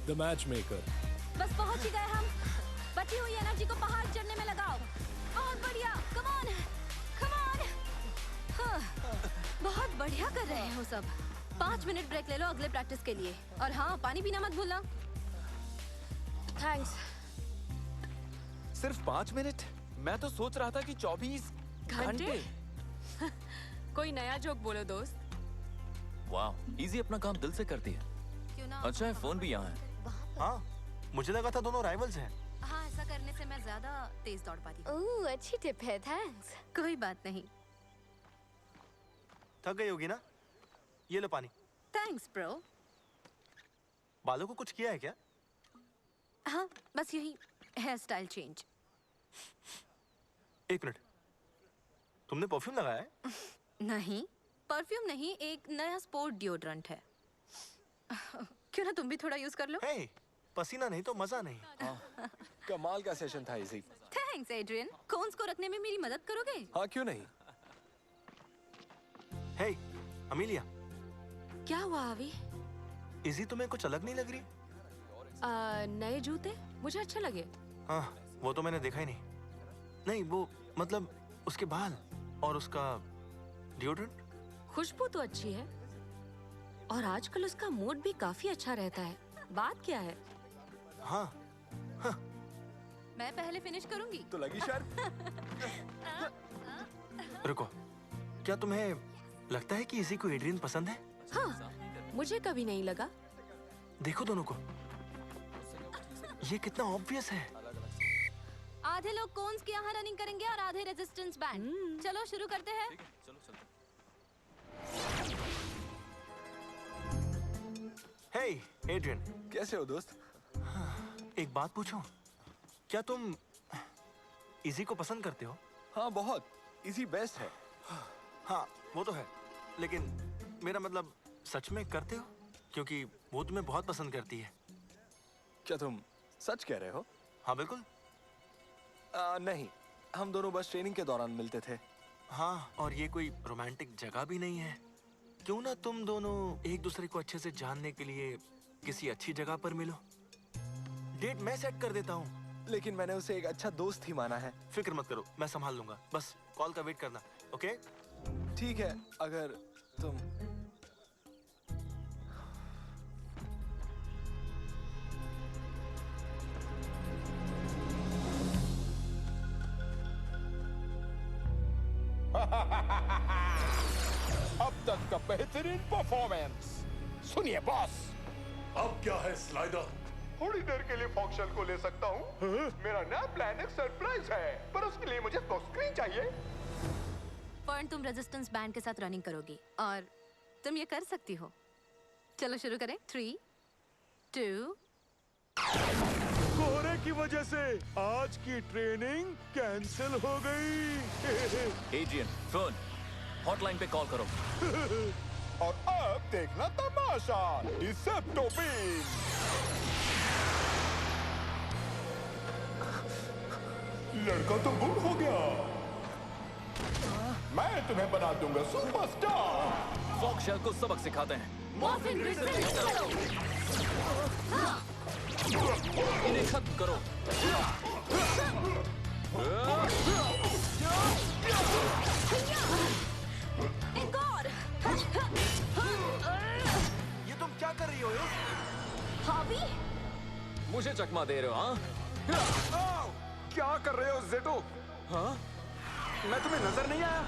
The match maker. बस पहुंच ही गए हम। बची हुई एनर्जी को पहाड़ चढ़ने में लगाओ। बहुत बढ़िया, कम ऑन, कम ऑन। बहुत बढ़िया कर रहे हो सब। 5 मिनट ब्रेक ले लो अगले प्रैक्टिस के लिए। और हाँ, पानी पीना मत भूलना। थैंक्स। सिर्फ 5 मिनट? मैं तो सोच रहा था कि 24 घंटे। कोई नया जोक बोलो दोस्त। वाह, इजी अपना काम दिल से करती है। क्यों ना? अच्छा है फोन भी यहाँ है। हाँ, मुझे लगा था दोनों राइवल्स हैं। हाँ, ऐसा करने से मैं ज्यादा तेज दौड़ पाती हूँ। ओह, अच्छी टिप है, थैंक्स। कोई बात नहीं। थक गई होगी ना? ये लो पानी। Thanks bro. बालों को कुछ किया है क्या? हाँ, बस यही हेयर स्टाइल चेंज। 1 मिनट, तुमने परफ्यूम लगाया है? नहीं, परफ्यूम नहीं, एक नया स्पोर्ट डिओड्रेंट है। क्यों ना तुम भी थोड़ा यूज कर लो? हे, पसीना नहीं तो मजा नहीं। कमाल का सेशन था इजी। Thanks Adrian. कोन्स को रखने में मेरी मदद करोगे? हाँ, क्यों नहीं। हे, अमीलिया, क्या हुआ अभी? इजी तुम्हें कुछ अलग नहीं लग रही? नए जूते मुझे अच्छे लगे। हाँ, वो तो मैंने देखा ही नहीं। नहीं, वो मतलब उसके बाल और उसका डिओड्रेंट। खुशबू तो अच्छी है और आजकल उसका मूड भी काफी अच्छा रहता है। बात क्या है? हाँ, मैं पहले फिनिश करूंगी। तो लगी शर्त। रुको, क्या तुम्हें लगता है कि इसी को एड्रियन पसंद है? हाँ, मुझे कभी नहीं लगा। देखो दोनों को, ये कितना ऑब्वियस है। आधे लोग कोन्स के यहाँ रनिंग करेंगे और आधे रेजिस्टेंस बैंड। चलो शुरू करते हैं। चलो चलो। हे एड्रियन, कैसे हो दोस्त? एक बात पूछूं? क्या तुम इजी को पसंद करते हो? हाँ, बहुत। इजी बेस्ट है। हाँ, वो तो है, लेकिन मेरा मतलब सच में करते हो? क्योंकि वो तुम्हें बहुत पसंद करती है। क्या तुम सच कह रहे हो? हाँ बिल्कुल। नहीं, हम दोनों बस ट्रेनिंग के दौरान मिलते थे। हाँ, और ये कोई रोमांटिक जगह भी नहीं है। क्यों ना तुम दोनों एक दूसरे को अच्छे से जानने के लिए किसी अच्छी जगह पर मिलो। डेट मैं सेट कर देता हूँ। लेकिन मैंने उसे एक अच्छा दोस्त ही माना है। फिक्र मत करो, मैं संभाल लूंगा। बस कॉल का वेट करना, ओके? ठीक है, अगर तुम... अब तक का बेहतरीन परफॉर्मेंस। सुनिए बॉस, अब क्या है स्लाइडर? थोड़ी देर के लिए फॉक्शल को ले सकता हूँ। मेरा नया प्लान एक सरप्राइज है, पर उसके लिए मुझे स्मोक स्क्रीन चाहिए। फर्न, तुम रेजिस्टेंस बैंड के साथ रनिंग करोगी और तुम ये कर सकती हो। चलो शुरू करें। 3, 2। कोहरे की वजह से आज की ट्रेनिंग कैंसिल हो गई। एड्रियन, फोन, हॉटलाइन पे कॉल करो। और अब देखना तमाशा, डिसेप्टो बीम। लड़का तो गुम हो गया। मैं तुम्हें बना दूंगा सुपरस्टार। फॉक्सशेल को सबक सिखाते हैं। मॉर्फिन ग्रिड से लिंक करो। इन्हें खत्म करो। एक और। ये तुम क्या कर रही हो? हॉबी? मुझे चकमा दे रहे हो? हाँ, क्या कर रहे हो जेटो? हाँ? मैं तुम्हें नजर नहीं आया?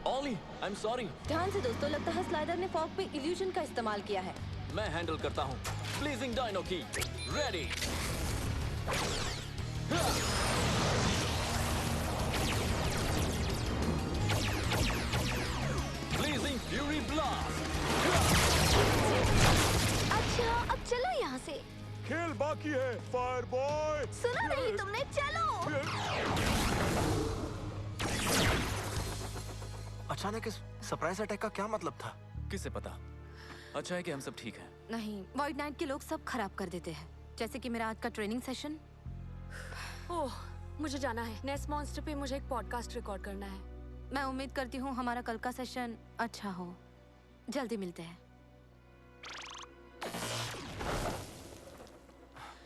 ऑली, आई एम सॉरी। ध्यान से दोस्तों, लगता है स्लाइडर ने फॉग पे इल्यूजन का इस्तेमाल किया है। मैं हैंडल करता हूँ। प्लीजिंग डायनो की रेडी। Pleasing fury blast. अच्छा, अब चलो यहाँ से। खेल बाकी है, फायर बॉय। सुना नहीं तुमने? चलो। अचानक इस सरप्राइज अटैक का क्या मतलब था? किसे पता। अच्छा है कि हम सब ठीक हैं। नहीं, वाइट नाइट के लोग सब खराब कर देते हैं, जैसे कि मेरा आज का ट्रेनिंग सेशन। ओह, मुझे जाना है। नेक्स्ट मॉन्स्टर पे मुझे एक पॉडकास्ट रिकॉर्ड करना है। मैं उम्मीद करती हूँ हमारा कल का सेशन अच्छा हो। जल्दी मिलते हैं।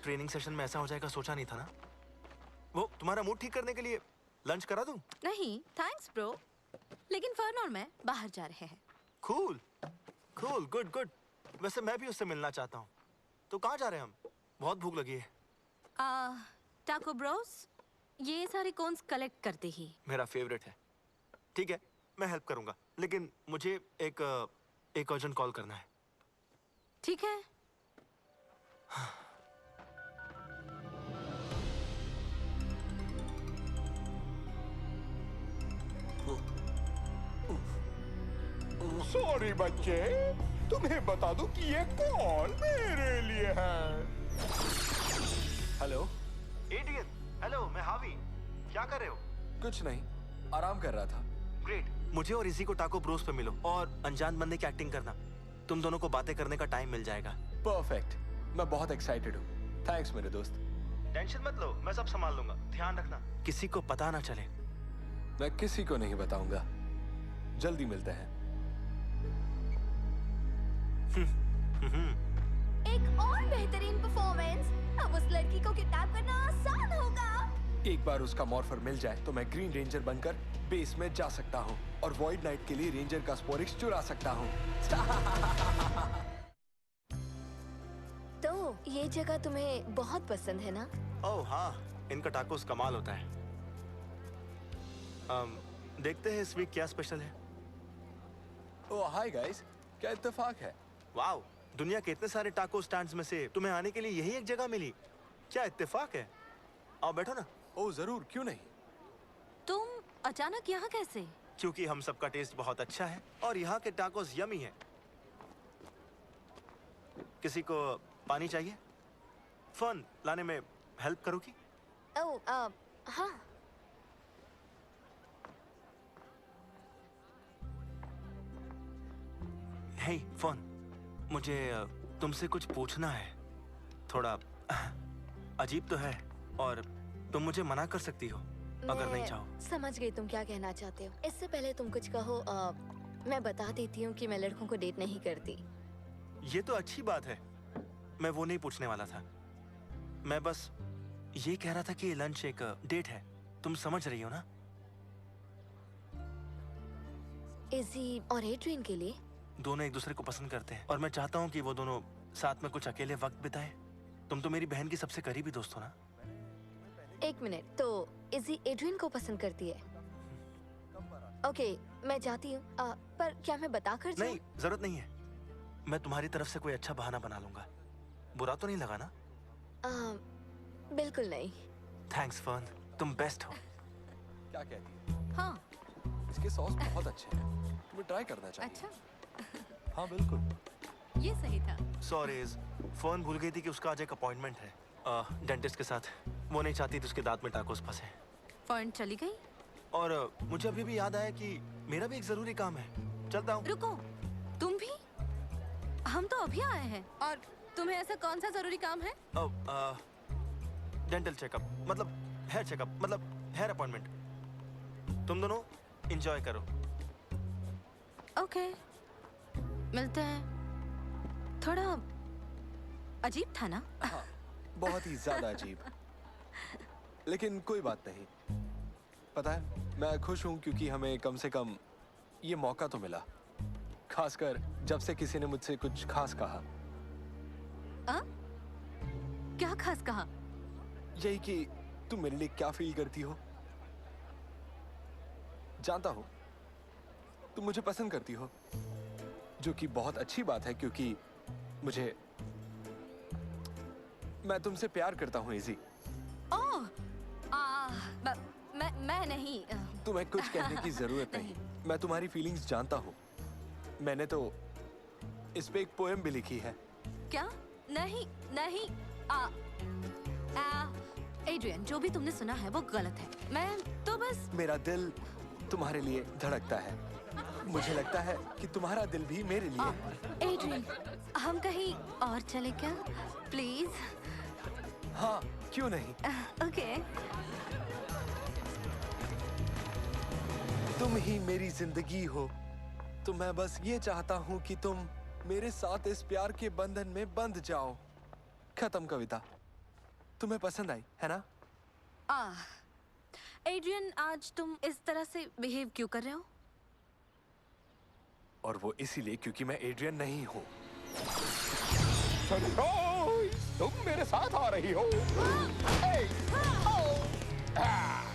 ट्रेनिंग सेशन में ऐसा हो जाएगा सोचा नहीं था ना। वो तुम्हारा मूड ठीक करने के लिए लंच करा दूं? नहीं थैंक्स ब्रो, लेकिन फर्न और मैं बाहर जा रहे हैं। Cool cool, good good. वैसे मैं भी उससे मिलना चाहता हूँ। तो कहाँ जा रहे हैं हम? बहुत भूख लगी है। टाको ब्रोस, ये सारे कोन्स कलेक्ट करते ही। मेरा फेवरेट है। ठीक है, मैं हेल्प करूंगा, लेकिन मुझे एक अर्जेंट कॉल करना है। ठीक है। सॉरी बच्चे, तुम्हें बता दूं कि ये कॉल मेरे लिए है। हेलो। एडियन, हेलो, मैं हावी। क्या कर रहे हो? कुछ नहीं, आराम कर रहा था। ग्रेट। मुझे और इसी को टाको ब्रोस पे मिलो और अनजान बंदे की एक्टिंग करना। तुम दोनों को बातें करने का टाइम मिल जाएगा। परफेक्ट, मैं बहुत एक्साइटेड हूँ। थैंक्स मेरे दोस्त। टेंशन मत लो, मैं सब संभाल लूंगा। ध्यान रखना किसी को पता ना चले। मैं किसी को नहीं बताऊंगा। जल्दी मिलते हैं। एक और बेहतरीन परफॉर्मेंस। अब उस लड़की को किडनैप करना आसान होगा। एक बार उसका मॉर्फर मिल जाए तो मैं ग्रीन रेंजर बनकर बेस में जा सकता हूँ और वॉइड नाइट के लिए रेंजर का स्पोरिक्स चुरा सकता हूँ। तो ये जगह तुम्हें बहुत पसंद है ना? ओह हाँ, इनका टाकोस कमाल होता है। देखते हैं इस वीक क्या स्पेशल है। ओह हाय गाइस, क्या इत्तेफाक है। वाओ, दुनिया के इतने सारे टाको स्टैंड्स में से तुम्हें आने के लिए यही एक जगह मिली। क्या इत्तेफाक है। आओ बैठो ना। ओह जरूर, क्यों नहीं। तुम अचानक यहाँ कैसे? क्योंकि हम सबका टेस्ट बहुत अच्छा है और यहाँ के टाकोस यमी हैं। किसी को पानी चाहिए? फन लाने में हेल्प करोगी? ओह हाँ। हे फन, मुझे तुमसे कुछ पूछना है। थोड़ा अजीब तो है और तुम मुझे मना कर सकती हो अगर नहीं चाहो। समझ गई तुम क्या कहना चाहते हो। इससे पहले तुम कुछ कहो, मैं बता देती हूँ कि मैं लड़कों को डेट नहीं करती। ये तो अच्छी बात है। मैं वो नहीं पूछने वाला था। मैं बस ये कह रहा था कि लंच एक डेट है। तुम समझ रही हो ना? इजी और एड्रियन के लिए दोनों एक दूसरे को पसंद करते हैं और मैं चाहता हूँ कि वो दोनों साथ में कुछ अकेले वक्त बिताएं। तुम तो मेरी बहन की सबसे करीबी दोस्त हो ना? एक मिनट, तो इजी एड्रियन को पसंद करती है? ओके, मैं जाती हूँ। पर क्या मैं बता कर जाऊँ? नहीं, जरूरत नहीं है। मैं तुम्हारी तरफ से कोई अच्छा बहाना बना लूंगा। बुरा तो नहीं लगा ना? बिल्कुल नहीं। थैंक्स फर्न, तुम बेस्ट हो। क्या कहती है? हाँ। इसके सॉस बहुत अच्छे हैं, तुम्हें ट्राई करना चाहिए। अच्छा, हाँ बिल्कुल। ये सही था। सॉरी, फर्न भूल गई थी कि उसका आज एक अपॉइंटमेंट है डेंटिस्ट के साथ। वो नहीं चाहती थी उसके दांत में टाकोस फंसे। फर्न चली गई? और मुझे अभी भी याद आया कि मेरा भी एक जरूरी काम है। चलता हूँ। रुको, तुम भी? हम तो अभी आए हैं और तुम्हें ऐसा कौन सा जरूरी काम है? डेंटल चेकअप, मतलब हेयर चेकअप, मतलब हेयर अपॉइंटमेंट। तुम दोनों एंजॉय करो। ओके, मिलते हैं। थोड़ा अजीब था ना? हाँ, बहुत ही ज्यादा अजीब। लेकिन कोई बात नहीं। पता है, मैं खुश हूँ क्योंकि हमें कम से कम ये मौका तो मिला। खासकर जब से किसी ने मुझसे कुछ खास कहा। क्या खास कहा? यही कि तुम मेरे लिए क्या फील करती हो। जानता हो, तुम मुझे पसंद करती हो, जो कि बहुत अच्छी बात है क्योंकि मैं तुमसे प्यार करता हूँ इजी। ओह, मैं नहीं। तुम्हें कुछ कहने की जरूरत नहीं। मैं तुम्हारी फीलिंग्स जानता हूँ। मैंने तो इस पे एक पोएम भी लिखी है। क्या? नहीं नहीं। एड्रियन, जो भी तुमने सुना है वो गलत है। मैं तो बस। मेरा दिल तुम्हारे लिए धड़कता है। मुझे लगता है कि तुम्हारा दिल भी मेरे लिए। एड्रियन, हम कहीं और चले क्या? प्लीज। हाँ, क्यों नहीं। ओके। तुम ही मेरी जिंदगी हो, तो मैं बस ये चाहता हूँ कि तुम मेरे साथ इस प्यार के बंधन में बंध जाओ। खत्म कविता। तुम्हें पसंद आई है ना? एड्रियन, आज तुम इस तरह से बिहेव क्यों कर रहे हो? और वो इसीलिए क्योंकि मैं एड्रियन नहीं हूँ। सरप्राइज! तुम मेरे साथ आ रही हो।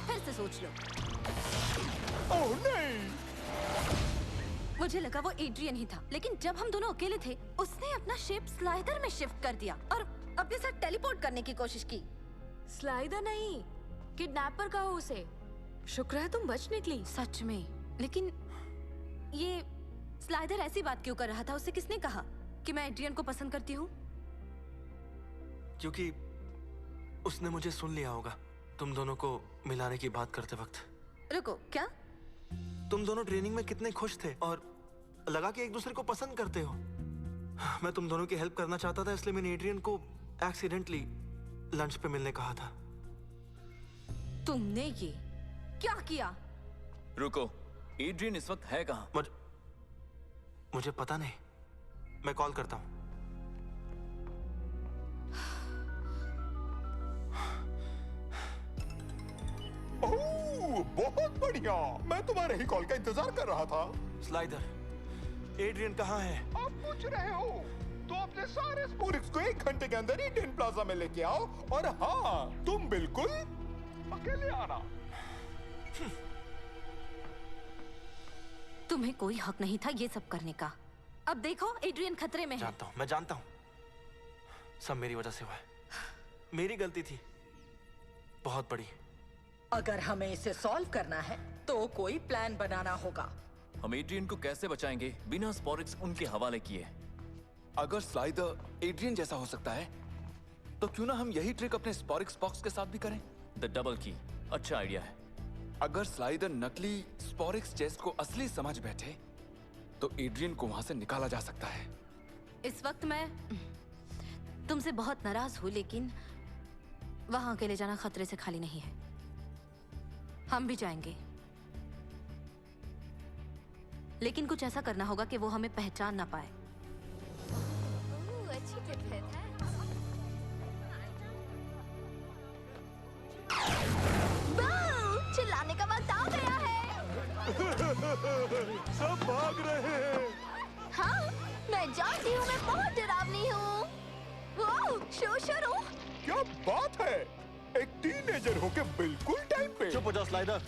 फिर से सोच लो। ओह नहीं! मुझे लगा वो एड्रियन ही था, लेकिन जब हम दोनों अकेले थे उसने अपना शेप स्लाइडर में शिफ्ट कर दिया और अपने साथ टेलीपोर्ट करने की कोशिश की। स्लाइडर नहीं, किडनैपर कहो उसे। शुक्र है तुम बच निकली। सच में। लेकिन ये स्लाइडर ऐसी बात क्यों कर रहा था? उसे किसने कहा कि मैं एड्रियन को पसंद करती हूँ? क्योंकि उसने मुझे सुन लिया होगा तुम दोनों को मिलाने की बात करते वक्त। रुको, क्या? तुम दोनों ट्रेनिंग में कितने खुश थे और लगा कि एक दूसरे को पसंद करते हो। मैं तुम दोनों की हेल्प करना चाहता था, इसलिए मैंने एड्रियन को एक्सीडेंटली लंच पे मिलने कहा था। तुमने ये क्या किया? रुको, एड्रियन इस वक्त है कहाँ? मुझे पता नहीं, मैं कॉल करता हूँ। ओह, बहुत बढ़िया। मैं तुम्हारे ही कॉल का इंतजार कर रहा था। स्लाइडर, एड्रियन कहाँ है? आप पूछ रहे हो तो अपने सारे स्पोरिक्स को 1 घंटे के अंदर ईडन प्लाजा में लेके आओ, और हाँ, तुम बिल्कुल अकेले आना। तुम्हें कोई हक नहीं था ये सब करने का। अब देखो, एड्रियन खतरे में है। जानता हूँ, मैं जानता हूँ। सब मेरी वजह से हुआ है। मेरी गलती थी, बहुत बड़ी। अगर हमें इसे सॉल्व करना है तो कोई प्लान बनाना होगा। हम एड्रियन को कैसे बचाएंगे बिना स्पोरिक्स उनके हवाले किए? अगर स्लाइडर एड्रियन जैसा हो सकता है तो क्यों ना हम यही ट्रिक अपने स्पोरिक्स बॉक्स के साथ भी करें? द डबल की अच्छा आइडिया है। अगर स्लाइडर नकली स्पोरिक्स चेस्ट को असली समझ बैठे तो एड्रियन को वहां से निकाला जा सकता है। इस वक्त मैं तुमसे बहुत नाराज हूँ, लेकिन वहां अकेले जाना खतरे से खाली नहीं है। हम भी जाएंगे, लेकिन कुछ ऐसा करना होगा कि वो हमें पहचान ना पाए। अच्छी टिप है। बू, चिल्लाने का वक्त आ गया है। सब भाग रहे हैं। हाँ, मैं जानती हूँ, मैं बहुत डरावनी हूँ। वो शुरू। क्या बात है, एक टीनेजर होके बिल्कुल टाइम पे। चुप हो जाओ स्लाइडर,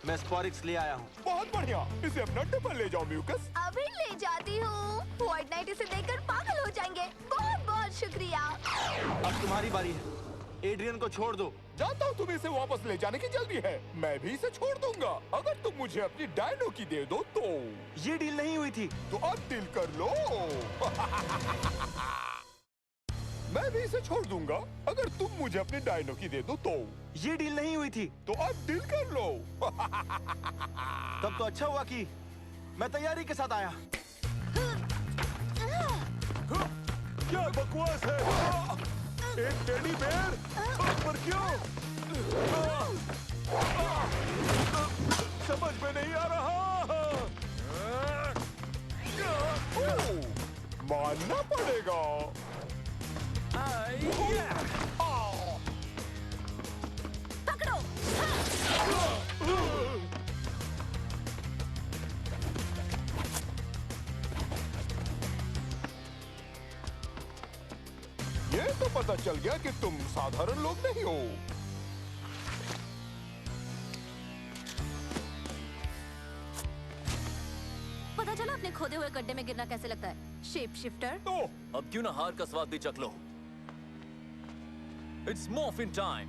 मैं स्पोरिक्स ले आया हूँ। बहुत बढ़िया, इसे अपना डब्बा ले जाओ म्यूकस। अभी ले जाती हूँ। व्हाइट नाइट इसे देखकर पागल हो जाएंगे। बहुत बहुत शुक्रिया। अब तुम्हारी बारी है, एड्रियन को छोड़ दो। जानता हूँ तुम्हें इसे वापस ले जाने की जल्दी है, मैं भी इसे छोड़ दूंगा अगर तुम मुझे अपनी डायनो की दे दो तो। ये डील नहीं हुई थी। तो अब डील कर लो। मैं भी इसे छोड़ दूंगा अगर तुम मुझे अपनी डायनो की दे दो तो। ये डील नहीं हुई थी। तो अब डील कर लो। तब तो अच्छा हुआ कि मैं तैयारी के साथ आया। क्या बकवास है? एक टेडी बेयर पर क्यों? समझ में नहीं आ रहा। मानना पड़ेगा। पकड़ो। ये तो पता चल गया कि तुम साधारण लोग नहीं हो। पता चला अपने खोदे हुए गड्ढे में गिरना कैसे लगता है? Shape shifter. अब क्यों ना हार का स्वाद भी चख लो। It's morphin time.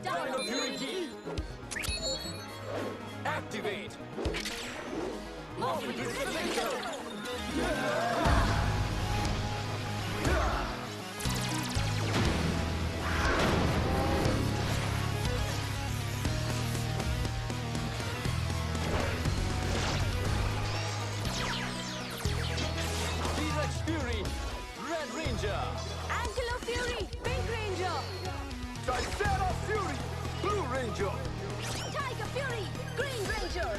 Dino fury की एक्टिवेट। मॉर्फिन की स्ट्रेंथ करो। T-Rex Fury, Red Ranger. Angelo Fury, Pink Ranger. Tricera Fury, Blue Ranger. Tiger Fury, Green Ranger.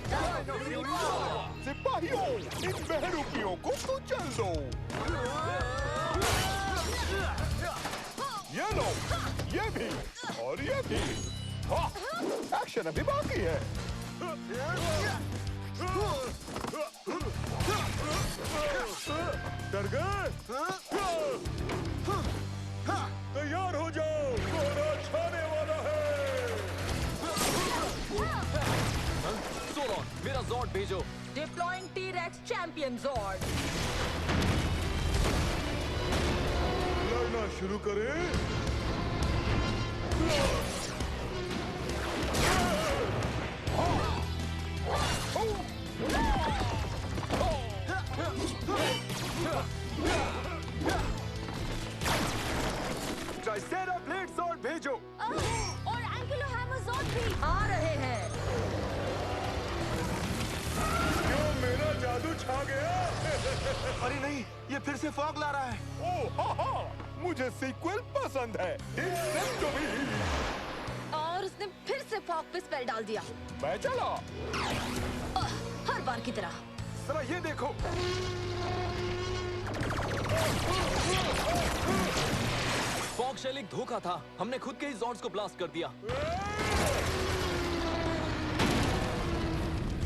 Dino Fury, सिपाहियों, इन बहरूपियों को कुचल दो। ये भी और ये भी। हाँ, एक्शन अभी बाकी है। डर गए? तैयार हो जाओ, कोहरा छाने वाला है। सोरॉन, मेरा जॉर्ड भेजो। Deploying T Rex champion Zord. लड़ना शुरू करें। ट्राइसेरा ब्लेड स्वॉर्ड भेजो। और एंकिलो हैमर जॉर्ड भी। आ रहे हैं। क्यों मेरा जादू छा गया? अरे नहीं, ये फिर से फॉग ला रहा है। ओह हाँ, मुझे सीक्वल पसंद है। जो भी और उसने फिर से फॉग पे स्पेल डाल दिया। मैं चला। हर बार की तरह। जरा ये देखो। फॉग शेल एक धोखा था। हमने खुद के ही जॉर्ड्स को ब्लास्ट कर दिया।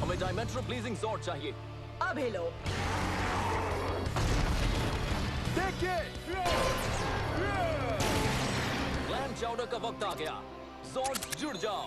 हमें डायमेंट्रो ब्लेजिंग जॉर्ड चाहिए। अभी लो। देखिए, क्लैम चाउडर का वक्त आ गया। जॉर्ड्स जुड़ जाओ।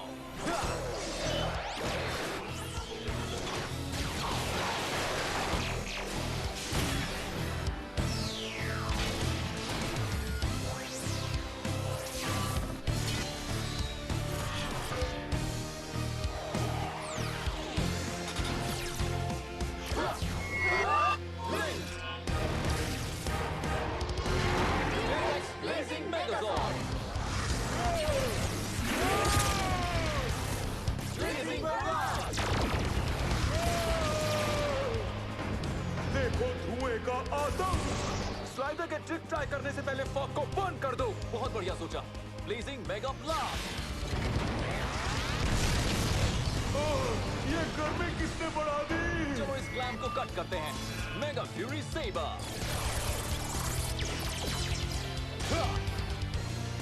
Blazing Megazord! Blazing Barrage! देखो धुएं का आतंक। स्लाइडर के ट्रिक ट्राई करने से पहले फॉग को बर्न कर दो। बहुत बढ़िया सोचा। Blazing mega blast. ये गर्मी किसने बढ़ा दी? चलो इस क्लैम को कट करते हैं। Mega fury saber.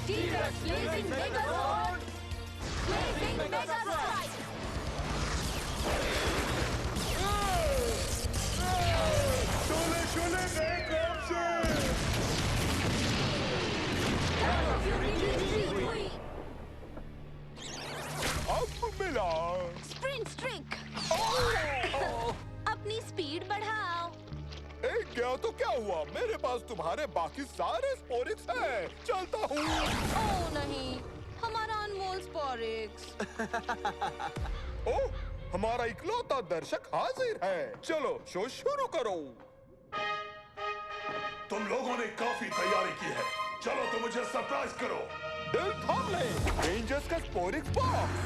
T-Rex blazing Megazord. Blazing Mega Strike. शोले शोले नए काम से। अब मिला। Sprint streak. अपनी स्पीड बढ़ाओ। एक गया तो क्या हुआ? मेरे पास तुम्हारे बाकी सारे स्पोरिक्स हैं। चलता हूँ। ओह नहीं, हमारा अनमोल स्पोरिक्स। ओह, हमारा इकलौता दर्शक हाजिर है। चलो शो शुरू करो। तुम लोगों ने काफी तैयारी की है। चलो तो मुझे सरप्राइज करो। दिल थाम ले। रेंजर्स का स्पोरिक्स बॉक्स।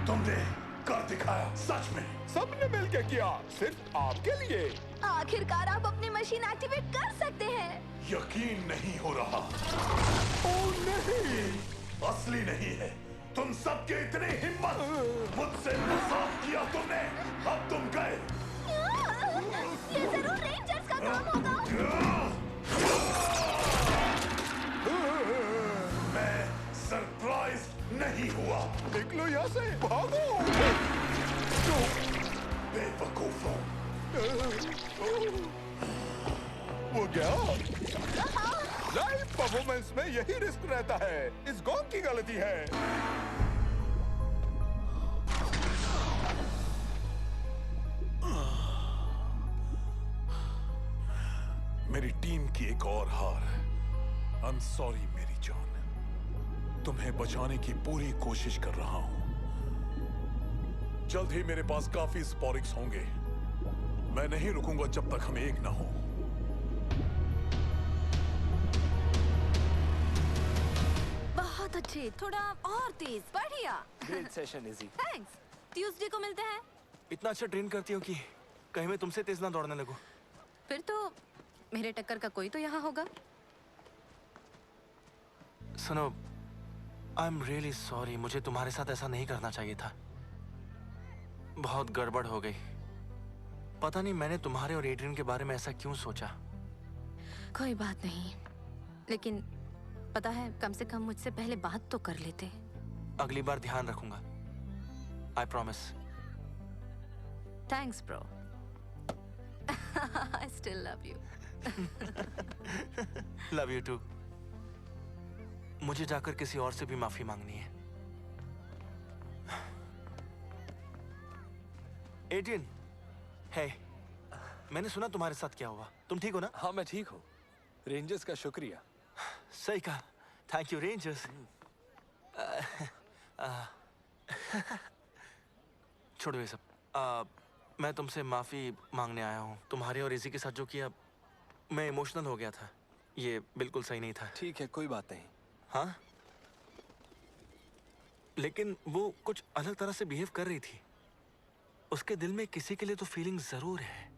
तुमने कर दिखाया, सच में। सबने मिलकर किया, सिर्फ आपके लिए। आखिरकार आप अपनी मशीन एक्टिवेट कर सकते हैं। यकीन नहीं हो रहा। ओह नहीं, असली नहीं है। तुम सबके इतनी हिम्मत। मुझसे मजाक किया तुमने। अब तुम गए। ये जरूर रेंजर्स का काम होगा। मैं सरप्राइज नहीं हुआ। निकलो यहाँ से, भागो। बेवकूफों। वो गया। लाइव परफॉर्मेंस में यही रिस्क रहता है। इस गॉन्ग की गलती है। मेरी टीम की एक और हार। आई एम सॉरी मेरी जान। तुम्हें बचाने की पूरी कोशिश कर रहा हूं। जल्द ही मेरे पास काफी स्पोरिक्स होंगे। मैं नहीं रुकूंगा जब तक हम एक ना हो। बहुत अच्छे, थोड़ा और तेज, बढ़िया। Great session easy. Thanks. Tuesday को मिलते हैं। इतना अच्छा ट्रेन करती हो कि कहीं मैं तुमसे तेज ना दौड़ने लगूं। फिर तो मेरे टक्कर का कोई तो यहाँ होगा। सुनो, आई एम रियली सॉरी। मुझे तुम्हारे साथ ऐसा नहीं करना चाहिए था। बहुत गड़बड़ हो गई। पता नहीं मैंने तुम्हारे और एड्रियन के बारे में ऐसा क्यों सोचा। कोई बात नहीं, लेकिन पता है, कम से कम मुझसे पहले बात तो कर लेते। अगली बार ध्यान रखूंगा। I promise. Thanks bro. I still love you. Love you too. मुझे जाकर किसी और से भी माफी मांगनी है। एड्रियन, हे, मैंने सुना तुम्हारे साथ क्या हुआ। तुम ठीक हो ना? हाँ मैं ठीक हूँ। रेंजर्स का शुक्रिया। सही कहा। Thank you rangers. छोड़ो ये सब। मैं तुमसे माफी मांगने आया हूँ। तुम्हारे और इजी के साथ जो किया, मैं इमोशनल हो गया था। ये बिल्कुल सही नहीं था। ठीक है, कोई बात नहीं। हाँ, लेकिन वो कुछ अलग तरह से बिहेव कर रही थी। उसके दिल में किसी के लिए तो फीलिंग जरूर है।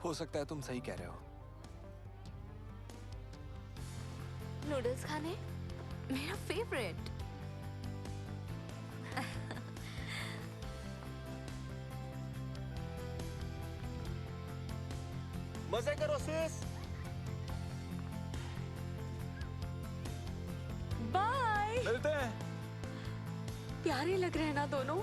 हो सकता है तुम सही कह रहे हो। नूडल्स खाने? मेरा फेवरेट। मजे करो सिस। बाय। मिलते हैं। प्यारे लग रहे हैं ना दोनों।